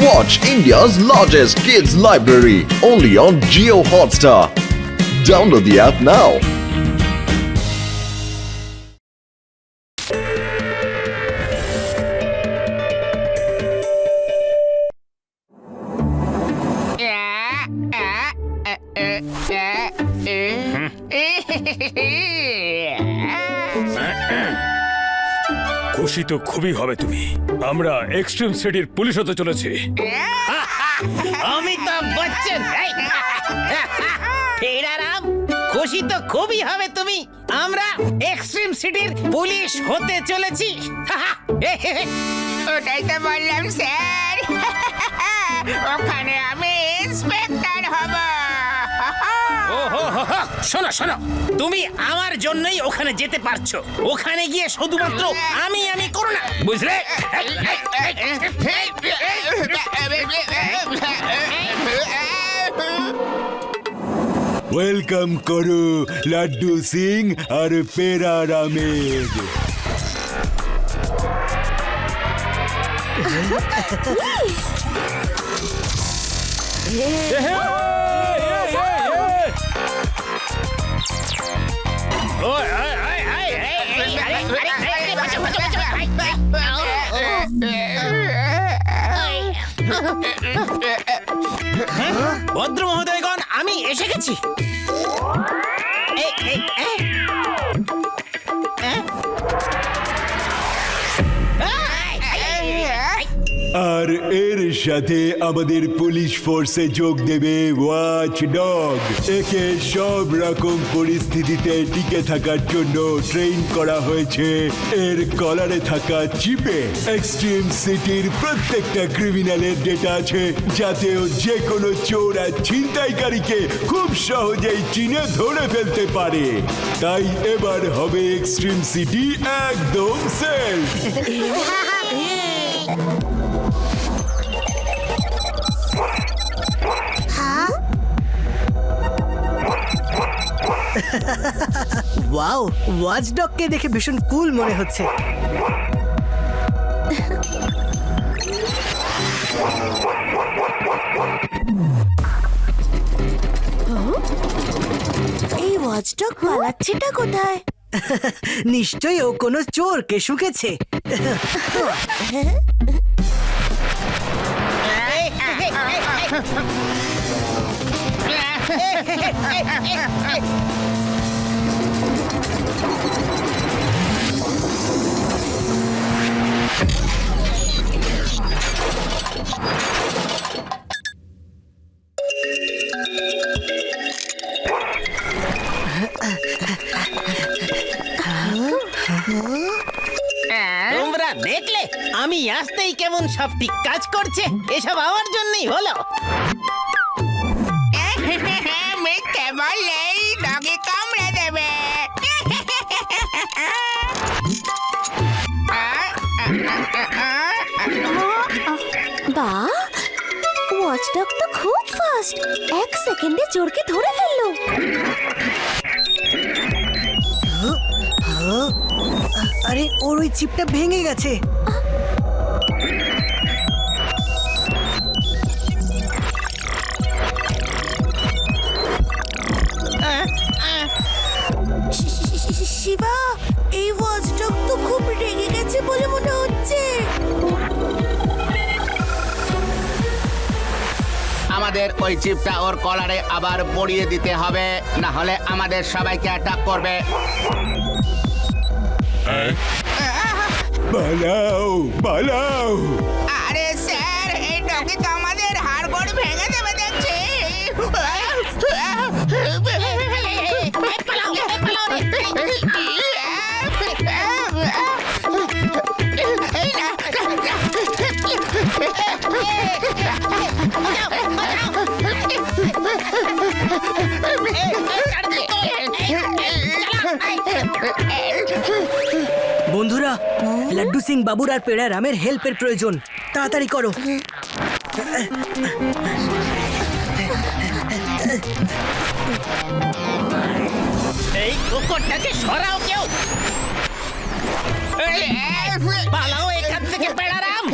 Watch India's largest kids library only on Jio Hotstar. Download the app now. খুশি তো খুবই হবে তুমি। আমরা এক্সট্রিম সিটির পুলিশ হতে চলেছি। অমিতাভ বচ্চন ফেরারাম, খুশি তো খুবই হবে তুমি। আমরা এক্সট্রিম সিটির পুলিশ হতে চলেছি। ওটাই তো বললাম স্যার, ওখানে আমি ইন্সপেক্টর হব। ওহো, শোনো শোনো, তুমি আমার জন্যই ওখানে যেতে পারছো। ওখানে গিয়ে শুধুমাত্র আমি করো না, বুঝলে? ওয়েলকাম করো লাড্ডু সিং আর পেরা রামের। ভদ্র মহোদয়গণ, আমি এসে গেছি। আর এর সাথে আমাদের পুলিশ ফোর্সে যোগ দেবে ওয়াচ ডগ। একে সব রকম পরিস্থিতিতে টিকে থাকার জন্য ট্রেন করা হয়েছে। এর কলারে থাকা চিপে এক্সট্রিম সিটির প্রত্যেকটা ক্রিমিনালের ডেটা আছে, যাতে ও যে কোনো চোর আর ছিনতাইকারীকে খুব সহজেই চিনে ধরে ফেলতে পারে। তাই এবার হবে এক্সট্রিম সিটি একদম সেফ। ওয়াও, ওয়াচডগকে দেখে ভীষণ কুল মনে হচ্ছে। এই ওয়াচডগ পালাচ্ছেটা কোথায়? নিশ্চয়ই ও কোনো চোরকে শুকেছে। তোমরা দেখলে আমি আসতেই কেমন সব ঠিক কাজ করছে। এসব আমার জন্যই হলো। মিথ্যে বললেই ডগে কামড়ে দেবে। বাহ, ওয়াচডগ তো খুব ফাস্ট, এক সেকেন্ডে চোরকে ধরে ফেললো। আরে, ওর ওই চিপটা ভেঙে গেছে। শিবা, এই ওয়াচডগ তো খুব রেগে গেছে বলে মনে হচ্ছে। আমাদের ওই চিপটা ওর কলারে আবার পরিয়ে দিতে হবে, না হলে আমাদের সবাইকে অ্যাটাক করবে। পালাও পালাও। আরে স্যার, এই ডগে তো আমাদের হাড়গোড় ভেঙে দেবে দেখছি। বন্ধুরা, লাড্ডু সিং বাবুর আর পেড়া রামের হেল্পের প্রয়োজন। তাড়াতাড়ি করো। এই কুকুরটাকে সরাও কেউ। পালাও এখান থেকে পেড়ারাম।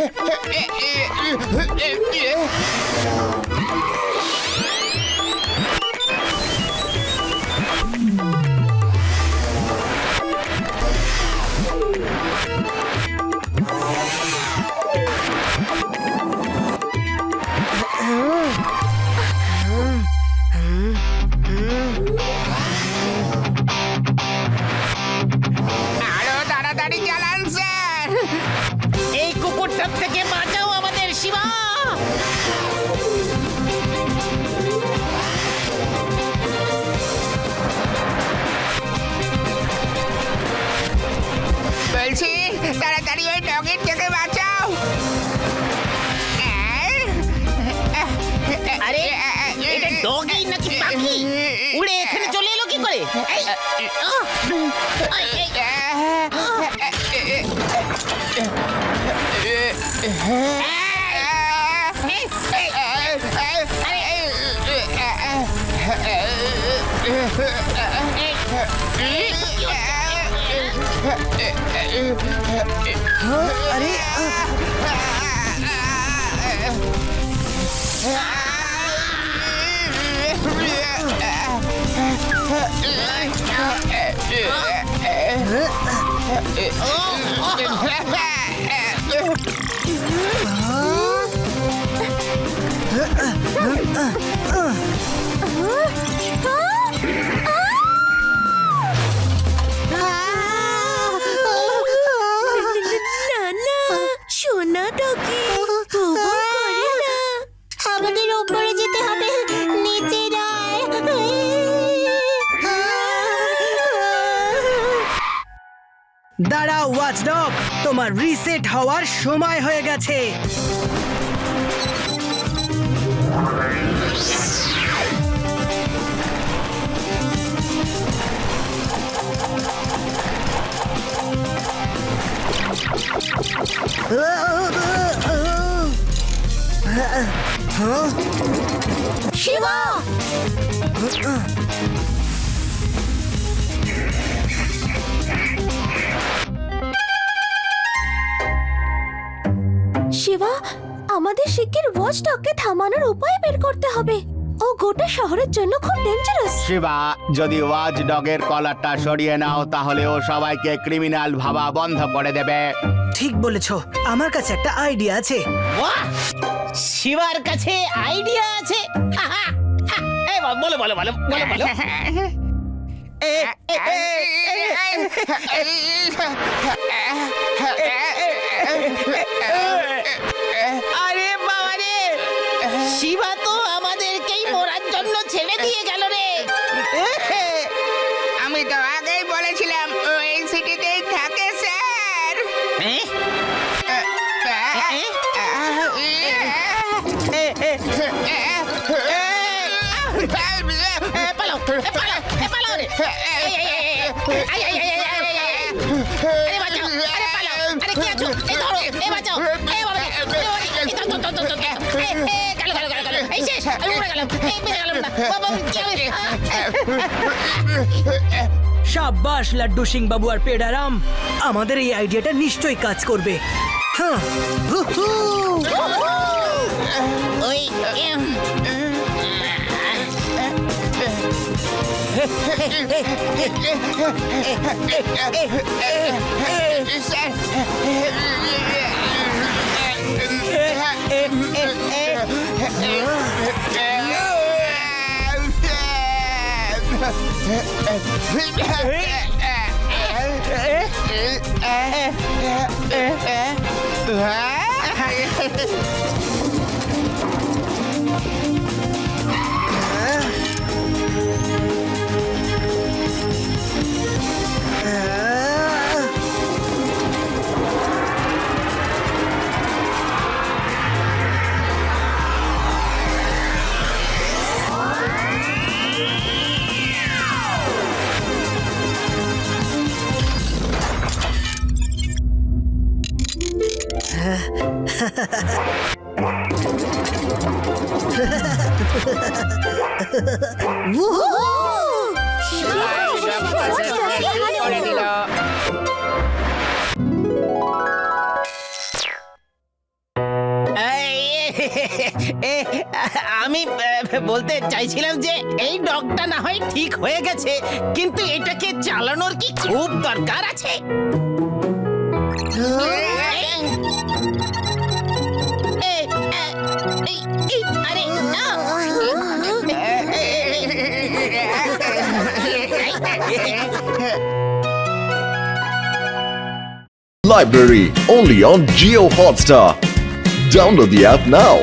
পাখি উড়ে এখানে চলে এলো কি করে? এই, আরে না না সোনা ডগি তবু করে না। আমাদের ওপরে যেতে হবে, নিচে নয়। দাঁড়াও ওয়াচডগ, তোমার রিসেট হওয়ার সময় হয়ে গেছে। শিবা শিবা, আমাদের শিগগির ওয়াচডগকে থামানোর উপায় বের করতে হবে। ও গোটা শহরের জন্য খুব ডেঞ্জারাস। শিবা, যদি ওয়াচ ডগের কলারটা সরিয়ে নাও তাহলে ও সবাইকে ক্রিমিনাল ভাবা বন্ধ করে দেবে। ঠিক বলেছো, আমার কাছে একটা আইডিয়া আছে। বাহ! শিবার কাছে আইডিয়া আছে। আহা! আহ! এই বলো বলো বলো বলো বলো। আরে বাবা রে, শিবা তো আমাদেরকেই মরার জন্য ছেড়ে দিয়ে গেল রে। আমি তো আগেই বলেছিলাম ও এই সিটিতেই থাকে স্যার। পালাও পালাও পালাও রে। আরে বাঁচাও, আরে পালাও, আরে কি আছো? এই ধরো, এই বাঁচাও, এই বাবা রে, এই বাবা রে, এই ধর, ধর, ধর, ধর, ধর। গেল গেল গেল গেল, এই শেষ, আমি উড়ে গেলাম, এই বেঁচে গেলাম না। বাবা কি হবে? সাব্বাস লাড্ডু সিং বাবু আর পেডারাম, আমাদের এই আইডিয়াটা নিশ্চয়ই কাজ করবে। হ্যাঁ, হুহু। ওই আমি বলতে চাইছিলাম যে এই ডগটা না হয় ঠিক হয়ে গেছে, কিন্তু এটাকে চালানোর কি খুব দরকার আছে? আরে না, Library only on Geo Hotstar. Download the app now.